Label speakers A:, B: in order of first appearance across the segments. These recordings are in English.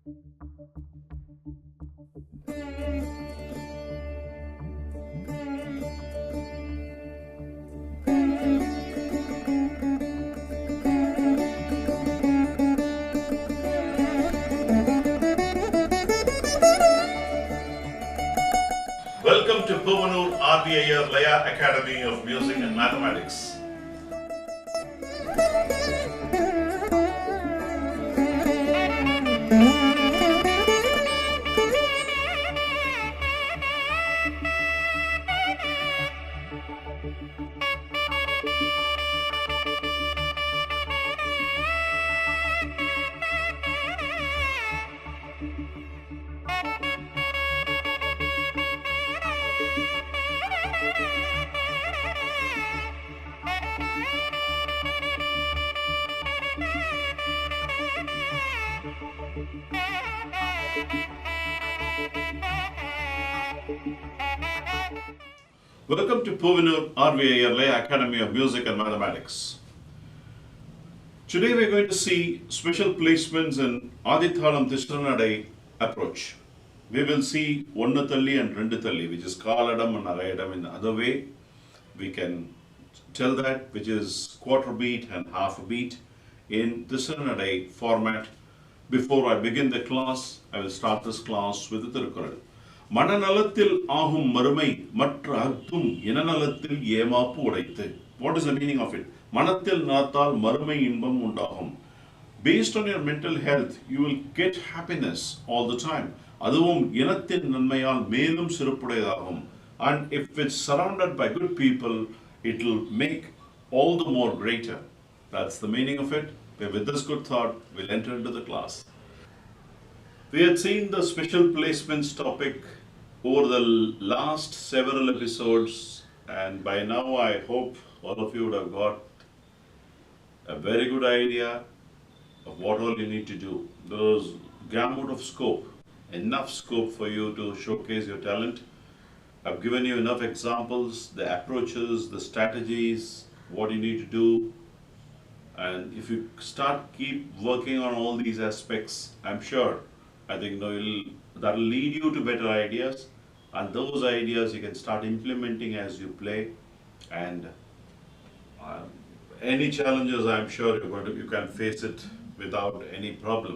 A: Welcome to Puvanur RVIR Laya Academy of Music and Mathematics. Welcome to Puvanur RVIR Laya Academy of Music and Mathematics. Today we are going to see special placements in Adi Thalam Tisra Nadai approach. We will see Onnu Thalli and Rendu Thalli, which is Kaladam and Arayadam in the other way. We can tell that, which is quarter beat and half a beat in Tisra Nadai format. Before I begin the class, I will start this class with the Tirukkural. மனநலத்தில் ஆகும் மறுமை மற்ற அர்த்தம் இனநலத்தில் ஏமாப்பு உடைத்து. What is the meaning of it? மனத்தில் நலத்தால் மறுமை இன்பம் உண்டாகும். Based on your mental health, you will get happiness all the time. அதுவும் இனத்தின் நன்மையால் மேலும் சிறப்புடையதாகும். And if it's surrounded by good people, it will make all the more greater. That's the meaning of it. With this good thought, we'll enter into the class. We had seen the special placements topic over the last several episodes, and by now I hope all of you would have got a very good idea of what all you need to do. There's gamut of scope, enough scope for you to showcase your talent. I've given you enough examples, the approaches, the strategies, what you need to do. And if you keep working on all these aspects, I'm sure, I think that'll lead you to better ideas, and those ideas you can start implementing as you play. And any challenges, I'm sure you can face it without any problem.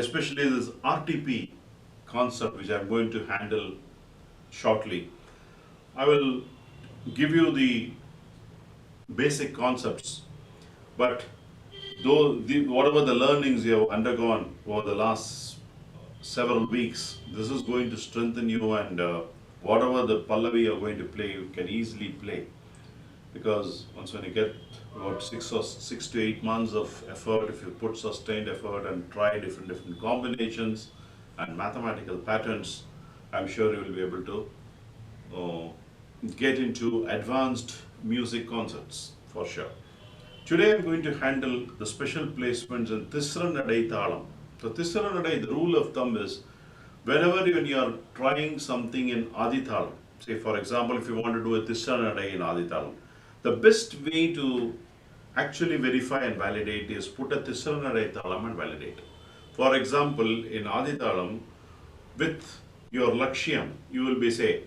A: Especially this RTP concept, which I'm going to handle shortly. I will give you the basic concepts, but whatever the learnings you have undergone over the last several weeks, this is going to strengthen you, and whatever the Pallavi you're going to play, you can easily play. Because once when you get about 6 to 8 months of effort, if you put sustained effort and try different combinations and mathematical patterns, I'm sure you will be able to get into advanced music concerts for sure. Today I'm going to handle the special placements in Tisra Nadai Thalam. So Tisra Nadai, the rule of thumb is, whenever when you are trying something in Adi Thalam, say for example if you want to do a Tisra Nadai in Adi Thalam, the best way to actually verify and validate is put a Tisra Nadai Thalam and validate. For example, in Adi Thalam, with your Lakshyam, you will be say,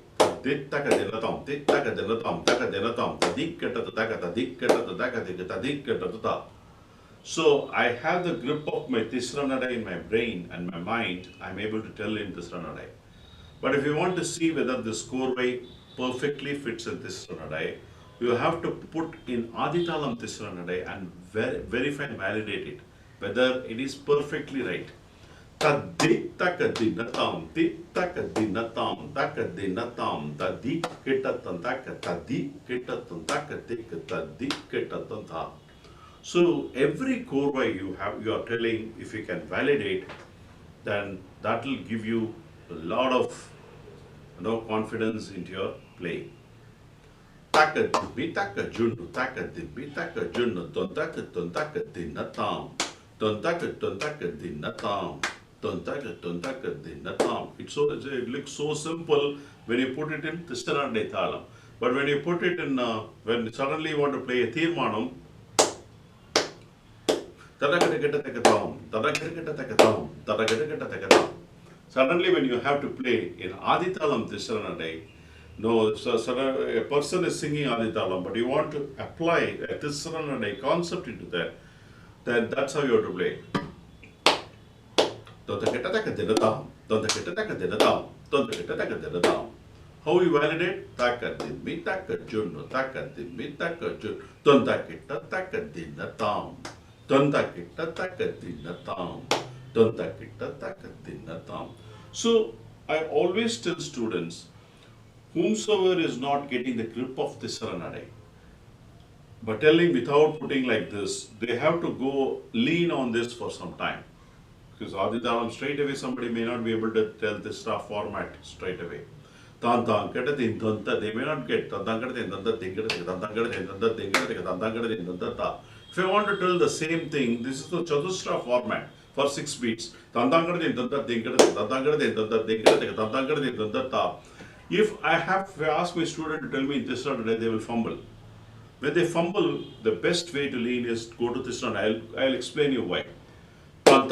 A: so I have the grip of my Tisra Nadai in my brain and my mind. I'm able to tell in Tisra Nadai. But if you want to see whether the score way perfectly fits in Tisra Nadai, you have to put in Adi Thalam Tisra Nadai and verify and validate it, whether it is perfectly right. Tadi takadinatam, ti takadinatam, takadinatam, tadi kitatantaka, tadi kitatantaka, tadi kitatanta. So every chorway you are telling, if you can validate, then that will give you a lot of confidence into your play. Takadimbi takajundu, takadimbi takajundu, tontaka dinatam, tontaka dinatam, tontaka dinatam. It looks so simple when you put it in Tisra Nadai Thalam, but when you put it in when suddenly you want to play a Tirmanam, Suddenly, when you have to play in Adithalam Tisra Nadai, no, so a person is singing Adithalam, but you want to apply a Tisra Nadai concept into that, then that's how you have to play. How you validate? Takadimi takajunu, takadimi takajun, tontakita takadinatam, tontakita takadinatam, tontakita takadinatam. So I always tell students, whomsoever is not getting the grip of Tisra Nadai, but telling without putting like this, they have to go lean on this for some time. Because Adithalam straight away somebody may not be able to tell this format straight away. Tan tan keta din danta, they may not get tan tan keta din danta dingata tan tan keta din danta dingata tan tan keta din danta ta. If I want to tell the same thing, this is the Chatusra format for 6 beats. Tan tan keta din danta dingata tan tan keta din danta dingata tan tan keta din danta ta. If I ask my student to tell me Tisra today, they will fumble. When they fumble, the best way to lean is go to Tisra. I'll explain you why. This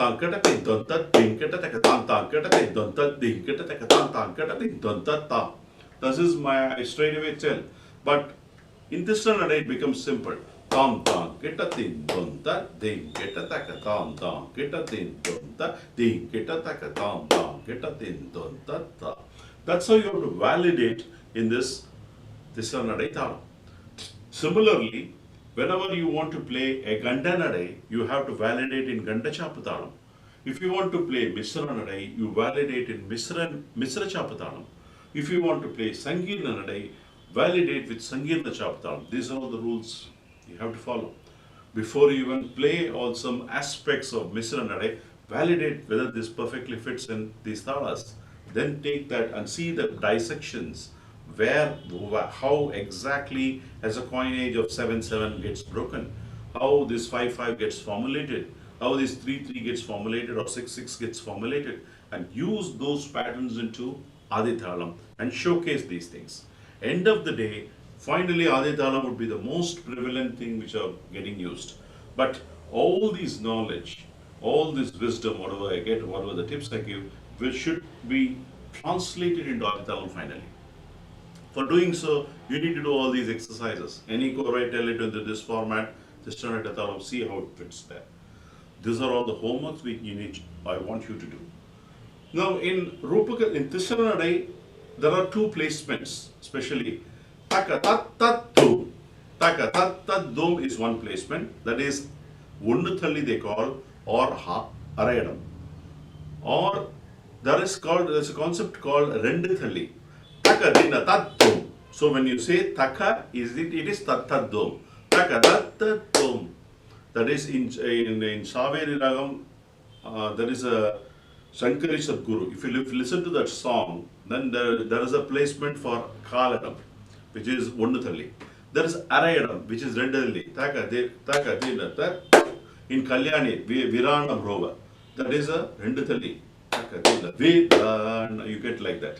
A: is my I straight away tell. But in this one it becomes simple. Tam tam kita tin donta ding kita taka tam tam kita tin donta ding kita taka tam tam kita tin donta ta. That's how you have to validate in this one Thalam. Similarly, whenever you want to play a Ganda Nadai, you have to validate in Ganda Chapathalam. If you want to play Misra Nadai, you validate in Misra Chapathalam. If you want to play Sangirna Nadai, validate with Sangirna Chapathalam. These are all the rules you have to follow. Before you even play all some aspects of Misra Nadai, validate whether this perfectly fits in these talas. Then take that and see the dissections how exactly as a coinage of 7-7 gets broken, how this 5-5 gets formulated, how this 3-3 gets formulated or 6-6 gets formulated, and use those patterns into Adithalam and showcase these things. End of the day, finally Adithalam would be the most prevalent thing which are getting used. But all this knowledge, all this wisdom, whatever I get, whatever the tips I give, should be translated into Adithalam finally. For doing so, you need to do all these exercises. Any chord, tell it into this format, just turn it at see how it fits there. These are all the homeworks I want you to do. Now in Tisra Nadai, there are 2 placements, especially Taka tat tat dum. Taka tat tat dum is one placement, that is Unnu Thalli they call, or Arayadam. Or there's a concept called Rendu Thalli. Taka dina tat dum. So when you say taka, it is tat tat dum. Taka tat tat dum. That is in Saveri Ragam, there is a Shankari Sadguru. If you listen to that song, then there is a placement for Kaladam, which is Unnu Thalli. There is Arayadam, which is Rendu Thalli. Taka dina tat. In Kalyani, Viranam Rova. That is a Rendu Thalli. Taka dina Viran. You get like that.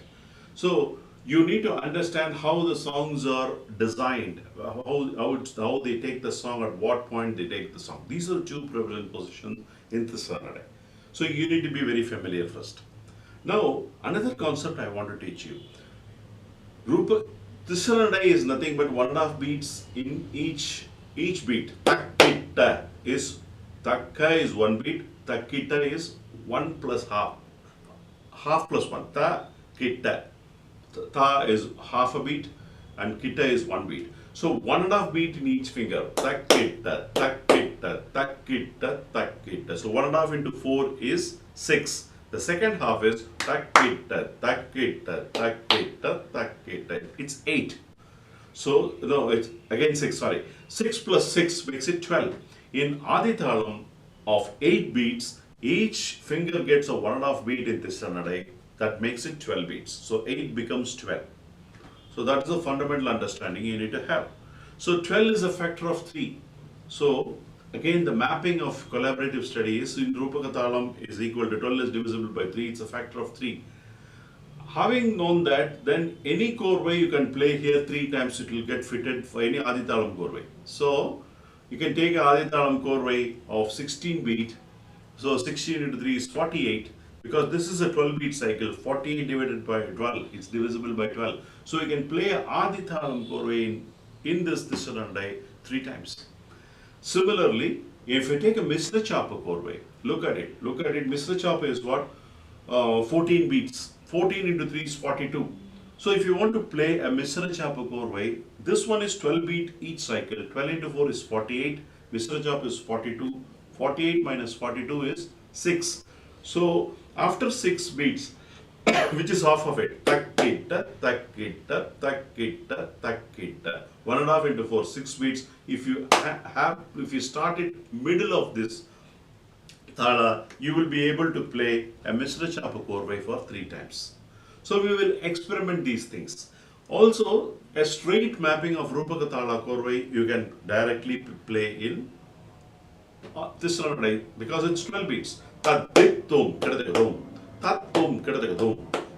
A: So you need to understand how the songs are designed, how they take the song, at what point they take the song. These are 2 prevalent positions in Tisra Nadai. So you need to be very familiar first. Now, another concept I want to teach you. Tisra Nadai is nothing but 1.5 beats in each beat. Takita is, Takka is 1 beat, Takita is 1 plus half. Half plus 1, Ta-kita. Ta is half a beat and kita is 1 beat. So 1.5 beat in each finger. Takita, takita, takita, takita. So 1.5 into 4 is 6. The second half is takita, takita, takita, takita. It's 8. So no, it's again 6. Sorry, 6 plus 6 makes it 12. In Adithalam of 8 beats, each finger gets a 1.5 beat in Tisra Nadai. That makes it 12 beats. So 8 becomes 12. So that's the fundamental understanding you need to have. So 12 is a factor of 3. So again, the mapping of collaborative studies in Rupaka Thalam is equal to 12 is divisible by 3. It's a factor of 3. Having known that, then any chord way you can play here 3 times, it will get fitted for any Adithalam chord way. So You can take Adi Thalam Korvai of 16 beat. So 16 into 3 is 48. Because this is a 12 beat cycle, 48 divided by 12, it's divisible by 12. So you can play Adi Thalam Korvai in this Tisra Nadai 3 times. Similarly, if you take a Misra Chapa Korvai, look at it. Look at it. Misra Chapa is what? 14 beats. 14 into 3 is 42. So if you want to play a Misra Chapa Korvai, this one is 12 beat each cycle. 12 into 4 is 48. Misra Chapa is 42. 48 minus 42 is 6. So after 6 beats, which is half of it, takita, takita, takita, takita. 1.5 into 4, 6 beats. If you start it middle of this Thala, you will be able to play a Misra Chapa Korvai for 3 times. So we will experiment these things. Also, a straight mapping of Rupaka Thala Korvai you can directly play in Tisra Nadai because it's 12 beats. Tad dit tom kedadega dom, tad tom kedadega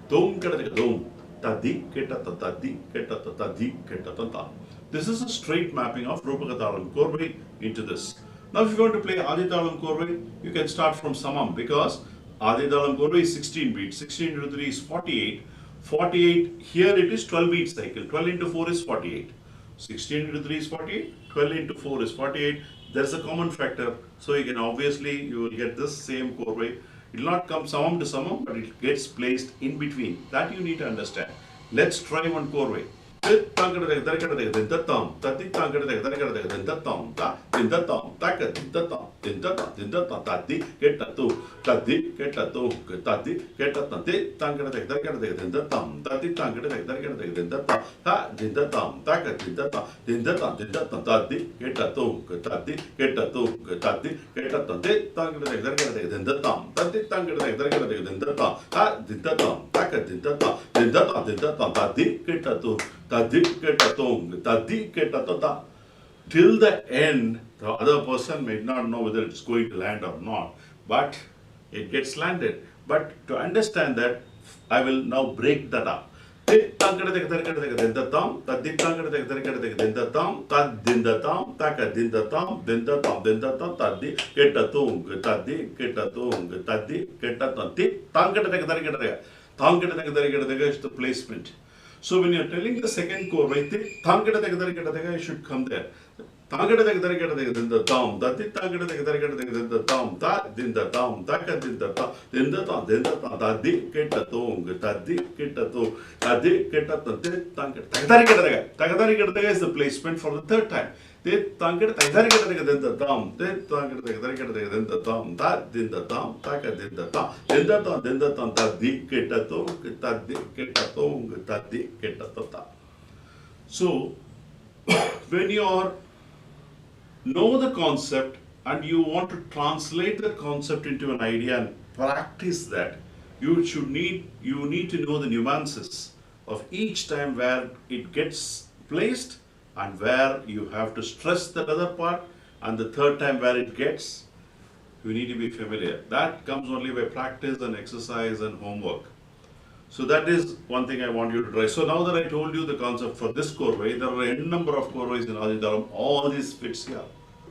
A: dom kedadega dom, tadi ketata tadi ketata tadi ketata. This is a straight mapping of Rupaka Thalam Korvai into this. Now if you want to play Adi Thalam Korvai, you can start from Samam because Adi Thalam Korvai is 16 beats. 16 into 3 is 48. 48, here it is 12 beat cycle. 12 into 4 is 48. 16 into 3 is 48. 12 into 4 is 48. There's a common factor. So you can obviously, you will get this same Korvai. It will not come Samam to Samam, but it gets placed in between. That you need to understand. Let's try one Korvai. Till the end, the other person may not know whether it's going to land or not, but it gets landed. But to understand that, I will now break that up. Is the placement. So when you're telling the second Korvai, it should come there. The tom, that the tom, that din the tom, that din the tom, then the tom, then the tom, that di get a tong, that di get a to, that di get a to, is the placement for the third time. They tanket the tom, they tanket the tom, that din the tom, taka din the tom, then the tom, that di get a to, that di get a tong, that di get a to. So when you are know the concept and you want to translate that concept into an idea and practice that, you need to know the nuances of each time where it gets placed and where you have to stress that other part, and the third time where it gets, you need to be familiar. That comes only by practice and exercise and homework. So that is one thing I want you to try. So now that I told you the concept for this Korvai, there are a number of Korvais in Adi Thalam. All these fits here.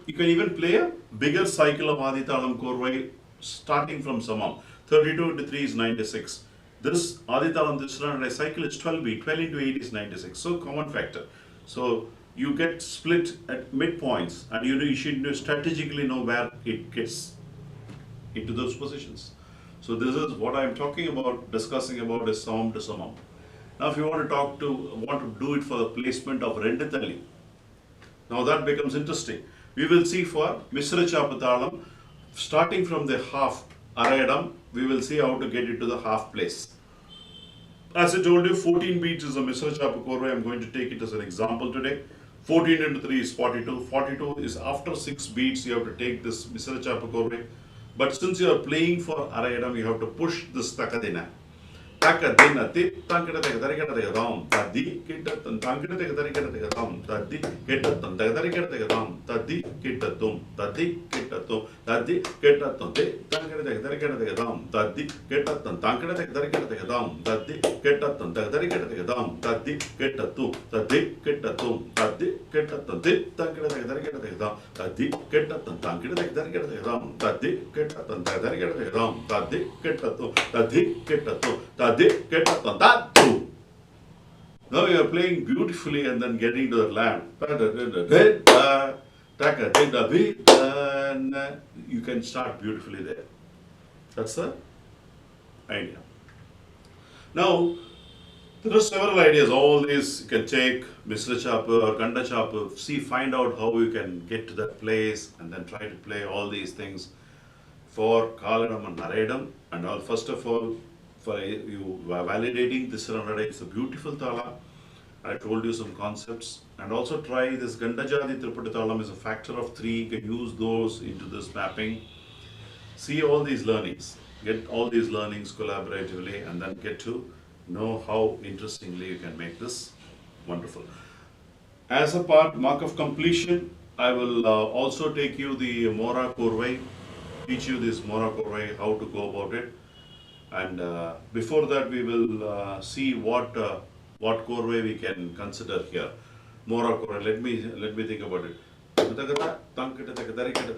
A: You can even play a bigger cycle of Adi Thalam Korvai starting from Samam. 32 into 3 is 96. This Adi Thalam Tisra Nadai cycle is 12 beat. 12 into 8 is 96. So common factor. So you get split at midpoints, and you should strategically know where it gets into those positions. So this is what I am talking about, discussing about is Samam to Samam. Now if you want to do it for the placement of Rendithalli, now that becomes interesting. We will see for Misra Chapa Thalam, starting from the half Arayadam, we will see how to get it to the half place. As I told you, 14 beats is a Misra Chapa Korvai. I am going to take it as an example today. 14 into 3 is 42. 42 is after 6 beats, you have to take this Misra Chapa Korvai. But since you are playing for Arayadam, you have to push this Takadina. taka dina tip tankita taka dam tadi kita tankita taka dam tadi kita tadi kita tum tadi kita tum tadi kita tum tankita dam tadi kita tankita taka dam tadi kita taka dam tadi kita tum tadi kita tum tadi kita tankita taka dam tadi kita tankita taka dam tadi kita taka dam tadi kita tum tadi kita tum tadi kita tatu. Now you are playing beautifully and then getting to the lamp. You can start beautifully there. That's the idea. Now, there are several ideas. All these you can take Mr. Chapper or Kanda Chapper. See, find out how you can get to that place and then try to play all these things for Kalanam and Naredam. And all, first of all, for you validating Tisra Nadai, it's a beautiful Thala. I told you some concepts. And also try this Gandajadi Tripura Thalam is a factor of 3. You can use those into this mapping. See all these learnings. Get all these learnings collaboratively and then get to know how interestingly you can make this wonderful. As a mark of completion, I will also take you the Mora Korvai, teach you this Mora Korvai, how to go about it. And before that, we will see what Korvai we can consider here. Mora Korvai, let me think about it. Kudagada, Tangada, Tarikata,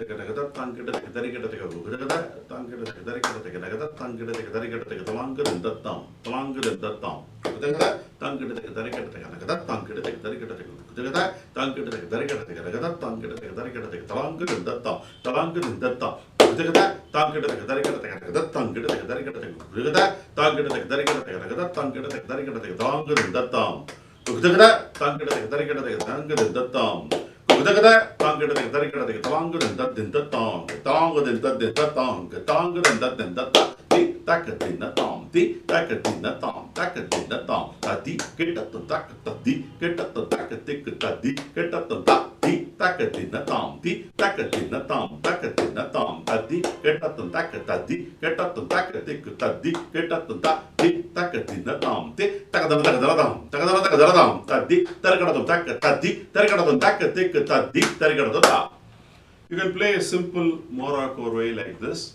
A: Talanga, and that in the tongue, Talanga, and that in the tongue, Tanga, and that in the Takatina Tom, Takatina Tom, Takatina Tom, Tati, get up the Takati, get up the Takatik, Tati, get up the Tati, Takatina Tom, Takatina Tom, Takatina Tom, Tati, get up the Takatati, get up the Takatik, Tati, get up the Tati, Takatina Tom, Takadam, Takadam, Tati, Tarakadam, Takatati, Tarakadam, Takatik, Tati, Tarakadam. You can play a simple Mora Korvai like this,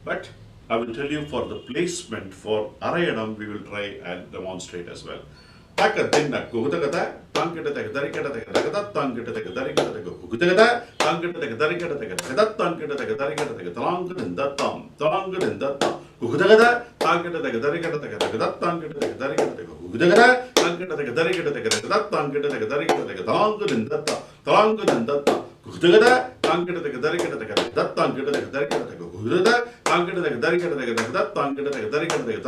A: but I will tell you for the placement for Arayadam, we will try and demonstrate as well. Takadinna Kugutagata, Tankata, Tankata, Tankata, Tankata, Tankata, Talangan in that thumb, Talangan in that thumb, Kugutagata, Tankata, Tankata, Kugutagata, Tankata, Tankata, in that thumb, Talangan in that thumb. Kudagada, Tankata, that Tankata, Kudada, Tankata, that Tankata, Talangan in that thumb. Kudagada, Tankata,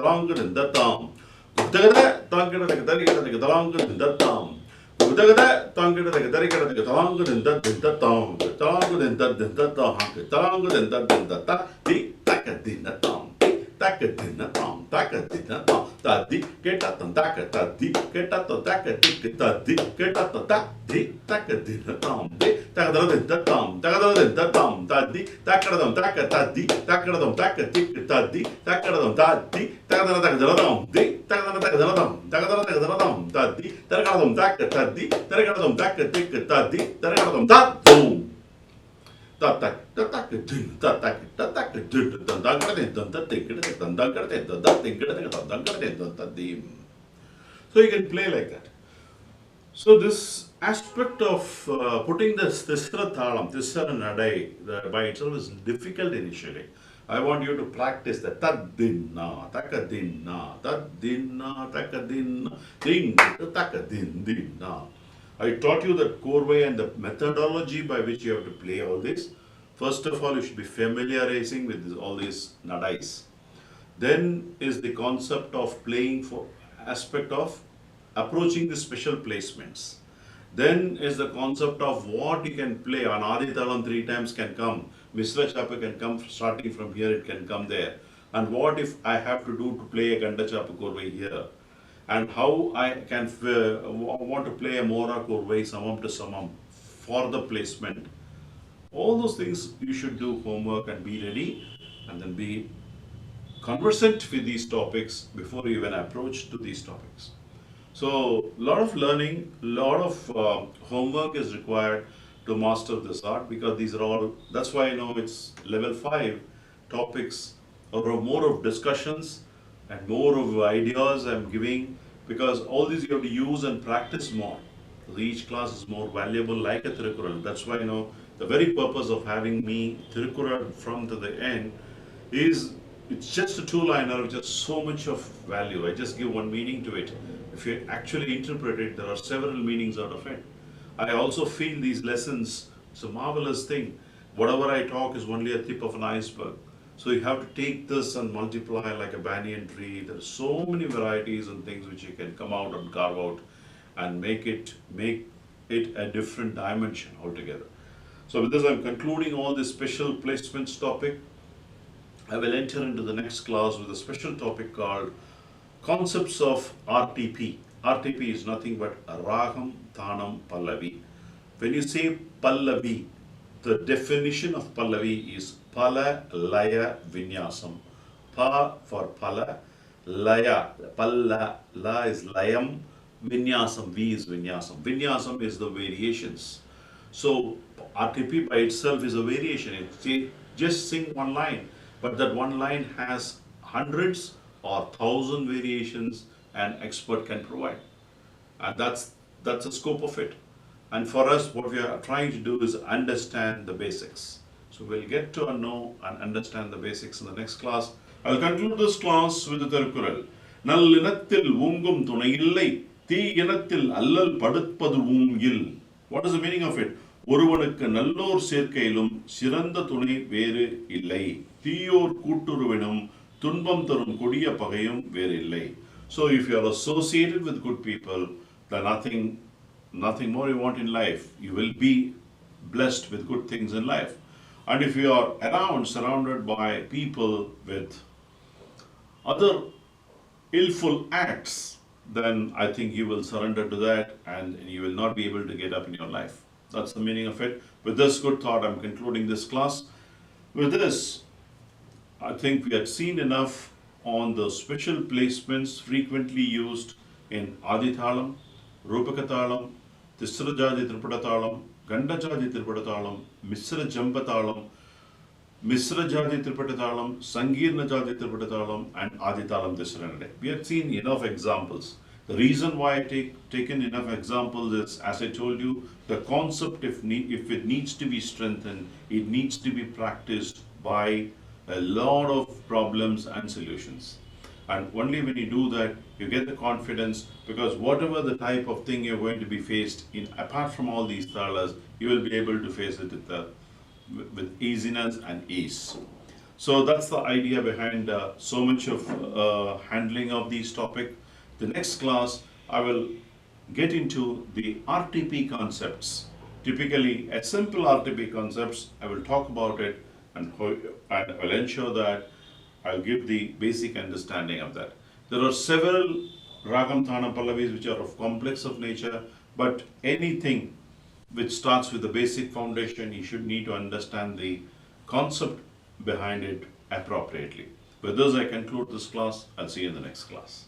A: Talangan in that thumb. Kudagada, Tankata, Talangan in that thumb. Talangan in that thumb. Talangan in that Takadina thumb. Takadina thumb. Takadina thumb. Tadi, get at the Takatadi, get at the Takatik, Tadi, get at the Tadi, Takadina thumb. Takadin the thumb, Takadin the thumb, Tadi, Takadam Takatadi, Takadam Takatik, Tadi, Takadam Tadi, Takadam, Takadam, Takadam, Tadi, Takadam Takatadi, Takadam Takatik, Tadi, Takadam Tatum. So you can play like that. So this aspect of putting this Tisra Thalam, Tisra Nadai by itself is difficult initially. I want you to practice the Tadinna, Takadinna, Tadinna, Takadinna, Ding, Takadin, Dinna. I taught you the Korvai and the methodology by which you have to play all this. First of all, you should be familiarizing with all these nadais. Then is the concept of playing for aspect of approaching the special placements. Then is the concept of what you can play on Adi Thalam 3 times can come. Mr. Chapa can come starting from here, it can come there. And what if I have to do to play a Ganda Chapa Korvai here? And how I can want to play a Mora Korvai Samam to Samam for the placement. All those things you should do homework and be ready and then be conversant with these topics before you even approach to these topics. So, a lot of learning, a lot of homework is required to master this art, because these are all, that's why I know it's level 5 topics, or more of discussions and more of ideas I'm giving, because all these you have to use and practice more. So each class is more valuable like a Tirukkural. That's why the very purpose of having me Tirukkural from to the end is, it's just a two-liner with just so much of value. I just give one meaning to it. If you actually interpret it, there are several meanings out of it. I also feel these lessons, it's a marvelous thing. Whatever I talk is only a tip of an iceberg. So you have to take this and multiply like a banyan tree. There are so many varieties and things which you can come out and carve out and make it a different dimension altogether. So with this, I'm concluding all this special placements topic. I will enter into the next class with a special topic called concepts of RTP. RTP is nothing but Ragam, Thanam, Pallavi. When you say Pallavi, the definition of Pallavi is Pala, Laya, Vinyasam. Pa for Pala, Laya, Palla, La is Layam, Vinyasam, V is Vinyasam. Vinyasam is the variations. So RTP by itself is a variation. It just sing one line, but that one line has hundreds or thousand variations an expert can provide, and that's the scope of it. And for us, what we are trying to do is understand the basics. So we'll get to know and understand the basics in the next class. I'll conclude this class with the Tirukkural. Nallinathil ungum thunayillai, தீ இனத்தில் அல்லல் படுப்பதுவும் இல். What is the meaning of it? ஒருவனுக்கு நல்லோர் சேர்க்கையிலும் சிறந்த துணை வேறு இல்லை. தீயோர் கூட்டுருவினும் துன்பம் தரும் கொடிய பகையும் வேறு இல்லை. So if you are associated with good people, then nothing more you want in life. You will be blessed with good things in life. And if you are surrounded by people with other illful acts, then I think you will surrender to that and you will not be able to get up in your life. That's the meaning of it. With this good thought, I'm concluding this class. With this, I think we had seen enough on the special placements frequently used in Adi Thalam, Rupaka Thalam, Tisra Jadi Tripada Thalam, Ganda Jadi Tripada Thalam, Misra Jamba Thalam, Misra Jadi Tripada Thalam, Sangirna Jadi Tripada Thalam, and Adi Thalam Tisra Nadai. We have seen enough examples. The reason why I taken enough examples is, as I told you, the concept, if it needs to be strengthened, it needs to be practiced by a lot of problems and solutions. And only when you do that, you get the confidence, because whatever the type of thing you're going to be faced in, apart from all these thalas, you will be able to face it with easiness and ease. So that's the idea behind so much of handling of these topics. The next class, I will get into the RTP concepts. Typically, a simple RTP concepts, I will talk about it, and I will ensure that I'll give the basic understanding of that. There are several Ragam, Thanam, Pallavis which are of complex of nature, but anything which starts with the basic foundation, you should need to understand the concept behind it appropriately. With this, I conclude this class. I'll see you in the next class.